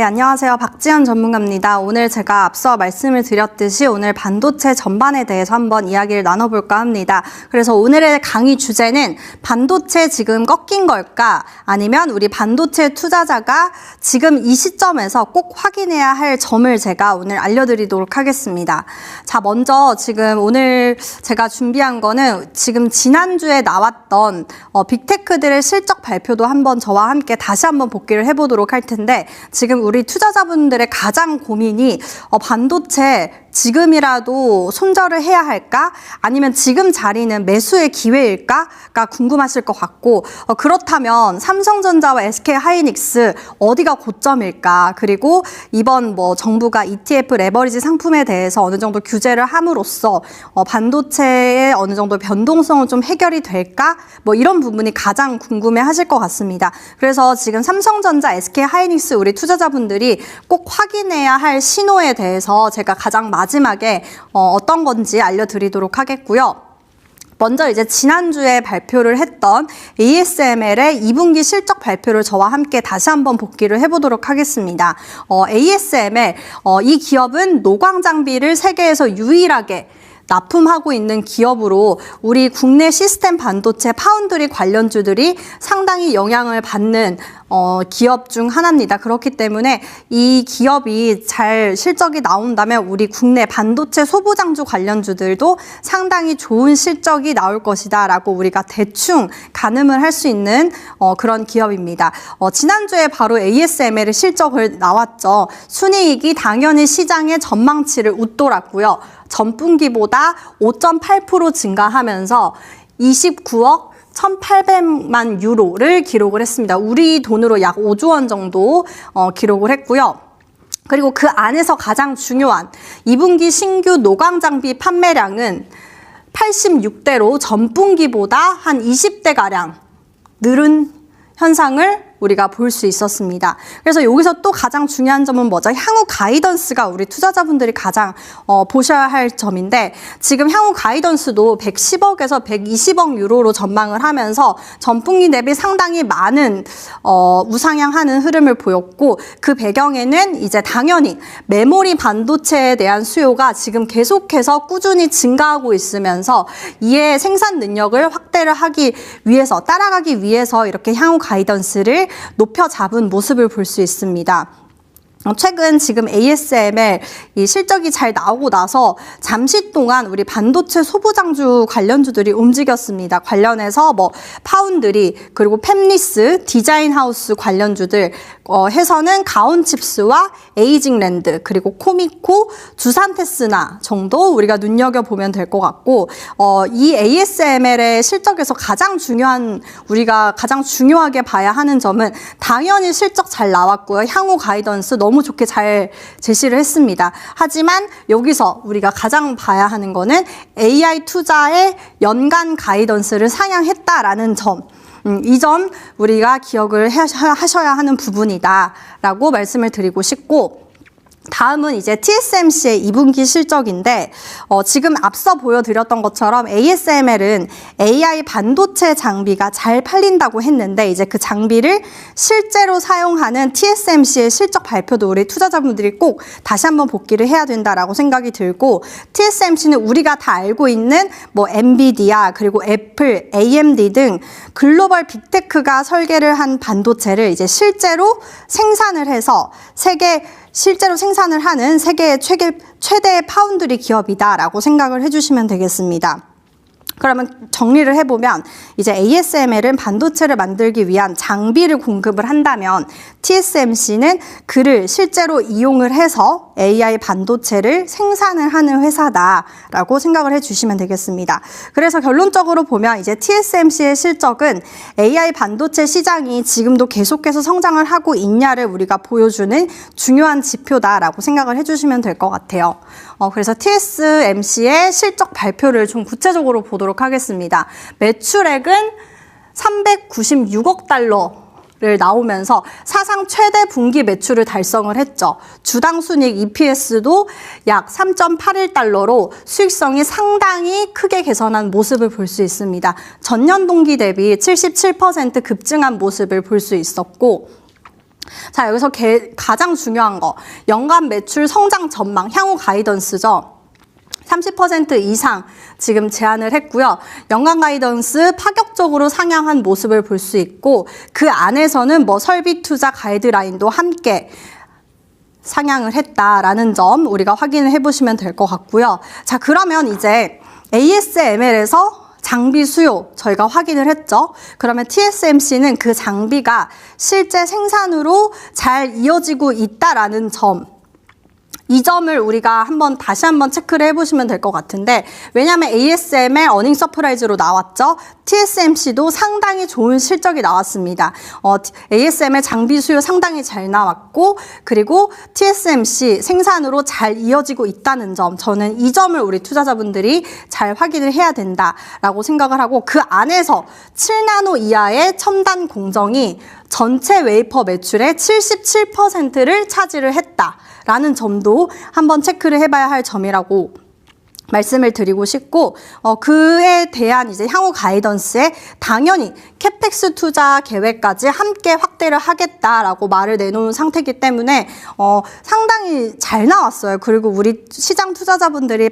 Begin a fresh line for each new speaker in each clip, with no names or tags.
안녕하세요. 박지연 전문가입니다. 오늘 제가 앞서 말씀을 드렸듯이 오늘 반도체 전반에 대해서 한번 이야기를 나눠볼까 합니다. 그래서 오늘의 강의 주제는 반도체 지금 꺾인 걸까? 아니면 우리 반도체 투자자가 지금 이 시점에서 꼭 확인해야 할 점을 제가 오늘 알려드리도록 하겠습니다. 자, 먼저 지금 오늘 제가 준비한 거는 지금 지난주에 나왔던 빅테크들의 실적 발표도 한번 저와 함께 다시 한번 복기를 해보도록 할 텐데, 지금 우리 투자자분들의 가장 고민이 반도체 지금이라도 손절을 해야 할까? 아니면 지금 자리는 매수의 기회일까?가 궁금하실 것 같고, 그렇다면 삼성전자와 SK하이닉스 어디가 고점일까? 그리고 이번 정부가 ETF 레버리지 상품에 대해서 어느 정도 규제를 함으로써 반도체의 어느 정도 변동성은 좀 해결이 될까? 이런 부분이 가장 궁금해 하실 것 같습니다. 그래서 지금 삼성전자, SK하이닉스 우리 투자자분들이 꼭 확인해야 할 신호에 대해서 제가 가장 마지막에 어떤 건지 알려드리도록 하겠고요. 먼저 이제 지난주에 발표를 했던 ASML의 2분기 실적 발표를 저와 함께 다시 한번 복기를 해보도록 하겠습니다. ASML, 이 기업은 노광 장비를 세계에서 유일하게 납품하고 있는 기업으로 우리 국내 시스템 반도체 파운드리 관련주들이 상당히 영향을 받는 기업 중 하나입니다. 그렇기 때문에 이 기업이 잘 실적이 나온다면 우리 국내 반도체 소부장주 관련주들도 상당히 좋은 실적이 나올 것이다 라고 우리가 대충 가늠을 할 수 있는 그런 기업입니다. 지난주에 바로 ASML의 실적을 나왔죠. 순이익이 당연히 시장의 전망치를 웃돌았고요. 전분기보다 5.8% 증가하면서 29억 1,800만 유로를 기록을 했습니다. 우리 돈으로 약 5조 원 정도 기록을 했고요. 그리고 그 안에서 가장 중요한 2분기 신규 노광 장비 판매량은 86대로 전분기보다 한 20대가량 늘은 현상을 우리가 볼 수 있었습니다. 그래서 여기서 또 가장 중요한 점은 뭐죠? 향후 가이던스가 우리 투자자분들이 가장 보셔야 할 점인데, 지금 향후 가이던스도 110억에서 120억 유로로 전망을 하면서 전분기 대비 상당히 많은 우상향하는 흐름을 보였고, 그 배경에는 이제 당연히 메모리 반도체에 대한 수요가 지금 계속해서 꾸준히 증가하고 있으면서 이에 생산 능력을 확대를 하기 위해서, 따라가기 위해서 이렇게 향후 가이던스를 높여 잡은 모습을 볼 수 있습니다. 최근 지금 ASML 이 실적이 잘 나오고 나서 잠시 동안 우리 반도체 소부장주 관련주들이 움직였습니다. 관련해서 파운드리, 그리고 팹리스, 디자인하우스 관련주들 해서는 가온칩스와 에이징랜드, 그리고 코미코, 두산테스나 정도 우리가 눈여겨보면 될 것 같고, 이 ASML의 실적에서 우리가 가장 중요하게 봐야 하는 점은 당연히 실적 잘 나왔고요. 향후 가이던스 너무 좋게 잘 제시를 했습니다. 하지만 여기서 우리가 가장 봐야 하는 거는 AI 투자의 연간 가이던스를 상향했다라는 점. 이 점 우리가 기억을 하셔야 하는 부분이다라고 말씀을 드리고 싶고, 다음은 이제 TSMC의 2분기 실적인데, 지금 앞서 보여드렸던 것처럼 ASML은 AI 반도체 장비가 잘 팔린다고 했는데, 이제 그 장비를 실제로 사용하는 TSMC의 실적 발표도 우리 투자자분들이 꼭 다시 한번 복기를 해야 된다라고 생각이 들고, TSMC는 우리가 다 알고 있는 엔비디아, 그리고 애플, AMD 등 글로벌 빅테크가 설계를 한 반도체를 이제 실제로 생산을 해서 실제로 생산을 하는 세계의 최대 파운드리 기업이다라고 생각을 해주시면 되겠습니다. 그러면 정리를 해보면 이제 ASML은 반도체를 만들기 위한 장비를 공급을 한다면 TSMC는 그를 실제로 이용을 해서 AI 반도체를 생산을 하는 회사다라고 생각을 해주시면 되겠습니다. 그래서 결론적으로 보면 이제 TSMC의 실적은 AI 반도체 시장이 지금도 계속해서 성장을 하고 있냐를 우리가 보여주는 중요한 지표다라고 생각을 해주시면 될 것 같아요. 그래서 TSMC의 실적 발표를 좀 구체적으로 보도록 하겠습니다. 매출액은 396억 달러를 나오면서 사상 최대 분기 매출을 달성을 했죠. 주당 순이익 EPS도 약 3.81달러로 수익성이 상당히 크게 개선한 모습을 볼 수 있습니다. 전년 동기 대비 77% 급증한 모습을 볼 수 있었고, 자, 여기서 가장 중요한 거, 연간 매출 성장 전망, 향후 가이던스죠. 30% 이상 지금 제안을 했고요. 연간 가이던스 파격적으로 상향한 모습을 볼 수 있고, 그 안에서는 뭐 설비 투자 가이드라인도 함께 상향을 했다라는 점 우리가 확인을 해보시면 될 것 같고요. 자, 그러면 이제 ASML에서 장비 수요 저희가 확인을 했죠. 그러면 TSMC는 그 장비가 실제 생산으로 잘 이어지고 있다라는 점, 이 점을 우리가 다시 한번 체크를 해보시면 될 것 같은데, 왜냐하면 ASML 어닝 서프라이즈로 나왔죠. TSMC도 상당히 좋은 실적이 나왔습니다. ASML 장비 수요 상당히 잘 나왔고, 그리고 TSMC 생산으로 잘 이어지고 있다는 점, 저는 이 점을 우리 투자자분들이 잘 확인을 해야 된다라고 생각을 하고, 그 안에서 7나노 이하의 첨단 공정이 전체 웨이퍼 매출의 77%를 차지를 했다라는 점도 한번 체크를 해봐야 할 점이라고 말씀을 드리고 싶고, 그에 대한 이제 향후 가이던스에 당연히 캐펙스 투자 계획까지 함께 확대를 하겠다라고 말을 내놓은 상태이기 때문에 상당히 잘 나왔어요. 그리고 우리 시장 투자자분들이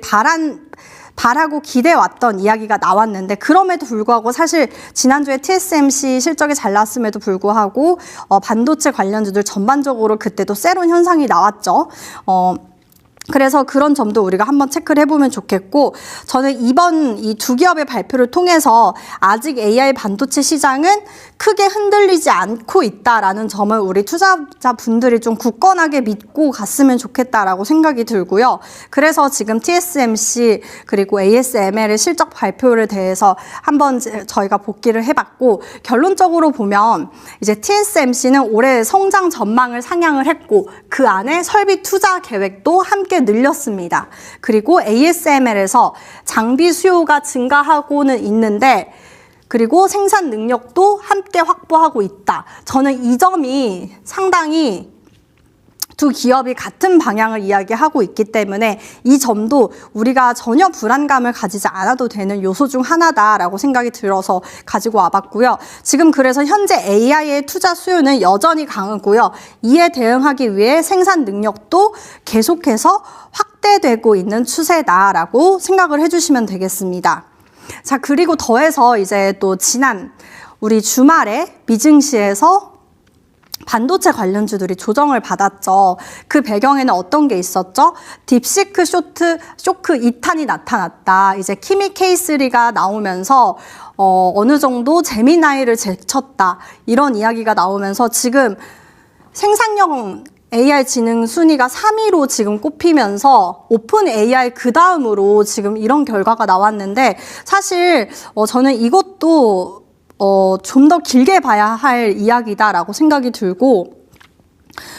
바라고 기대해왔던 이야기가 나왔는데, 그럼에도 불구하고 사실 지난주에 TSMC 실적이 잘 나왔음에도 불구하고 반도체 관련주들 전반적으로 그때도 세론 현상이 나왔죠. 그래서 그런 점도 우리가 한번 체크를 해보면 좋겠고, 저는 이번 이 두 기업의 발표를 통해서 아직 AI 반도체 시장은 크게 흔들리지 않고 있다라는 점을 우리 투자자분들이 좀 굳건하게 믿고 갔으면 좋겠다라고 생각이 들고요. 그래서 지금 TSMC 그리고 ASML의 실적 발표를 대해서 한번 저희가 복기를 해봤고, 결론적으로 보면 이제 TSMC는 올해 성장 전망을 상향을 했고, 그 안에 설비 투자 계획도 함께 늘렸습니다. 그리고 ASML에서 장비 수요가 증가하고는 있는데, 그리고 생산 능력도 함께 확보하고 있다. 저는 이 점이 상당히 두 기업이 같은 방향을 이야기하고 있기 때문에 이 점도 우리가 전혀 불안감을 가지지 않아도 되는 요소 중 하나다라고 생각이 들어서 가지고 와봤고요. 지금 그래서 현재 AI의 투자 수요는 여전히 강하고요. 이에 대응하기 위해 생산 능력도 계속해서 확대되고 있는 추세다라고 생각을 해주시면 되겠습니다. 자, 그리고 더해서 이제 또 지난 우리 주말에 미증시에서 반도체 관련주들이 조정을 받았죠. 그 배경에는 어떤 게 있었죠? 딥시크 쇼크 2탄이 나타났다. 이제 키미 K3가 나오면서 어느 정도 제미나이를 제쳤다. 이런 이야기가 나오면서 지금 생산형 AI 지능 순위가 3위로 지금 꼽히면서 오픈 AI 그 다음으로 지금 이런 결과가 나왔는데, 사실 저는 이것도 좀 더 길게 봐야 할 이야기다라고 생각이 들고,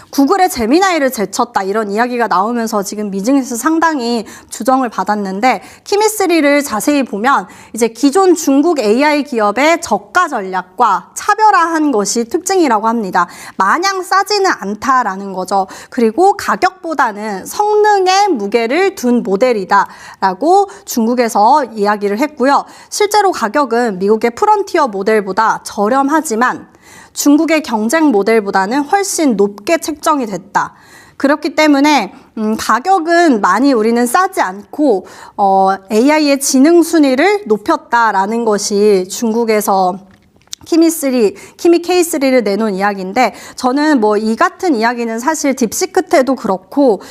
구글의 제미나이를 제쳤다 이런 이야기가 나오면서 지금 미증에서 상당히 주정을 받았는데, 키미3를 자세히 보면 이제 기존 중국 AI 기업의 저가 전략과 차별화한 것이 특징이라고 합니다. 마냥 싸지는 않다라는 거죠. 그리고 가격보다는 성능에 무게를 둔 모델이다라고 중국에서 이야기를 했고요. 실제로 가격은 미국의 프론티어 모델보다 저렴하지만 중국의 경쟁 모델보다는 훨씬 높게 책정이 됐다. 그렇기 때문에 가격은 많이 우리는 싸지 않고 AI의 지능 순위를 높였다라는 것이 중국에서 키미 K3를 내놓은 이야기인데, 저는 뭐 이 같은 이야기는 사실 딥시크 때도 그렇고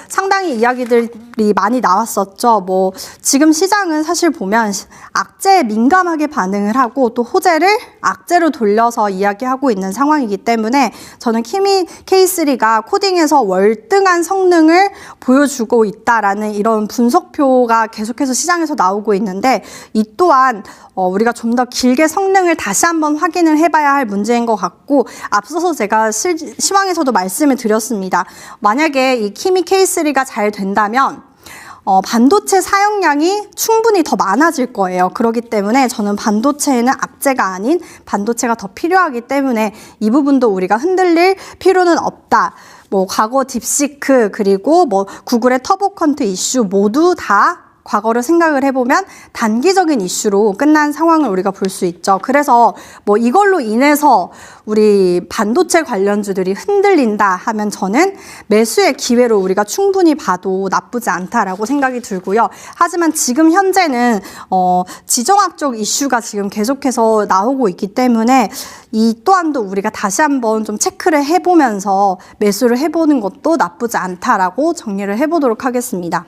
상당히 이야기들이 많이 나왔었죠. 뭐 지금 시장은 사실 보면 악재에 민감하게 반응을 하고 또 호재를 악재로 돌려서 이야기하고 있는 상황이기 때문에, 저는 키미 K3가 코딩에서 월등한 성능을 보여주고 있다라는 이런 분석표가 계속해서 시장에서 나오고 있는데, 이 또한 우리가 좀 더 길게 성능을 다시 한번 확인을 해봐야 할 문제인 것 같고, 앞서서 제가 시황에서도 말씀을 드렸습니다. 만약에 이 키미 K3가 잘 된다면 반도체 사용량이 충분히 더 많아질 거예요. 그렇기 때문에 저는 반도체에는 악재가 아닌 반도체가 더 필요하기 때문에 이 부분도 우리가 흔들릴 필요는 없다. 뭐 과거 딥시크 그리고 뭐 구글의 터보컨트 이슈 모두 다 과거를 생각을 해보면 단기적인 이슈로 끝난 상황을 우리가 볼 수 있죠. 그래서 뭐 이걸로 인해서 우리 반도체 관련주들이 흔들린다 하면 저는 매수의 기회로 우리가 충분히 봐도 나쁘지 않다라고 생각이 들고요. 하지만 지금 현재는 지정학적 이슈가 지금 계속해서 나오고 있기 때문에 이 또한도 우리가 다시 한번 좀 체크를 해보면서 매수를 해보는 것도 나쁘지 않다라고 정리를 해보도록 하겠습니다.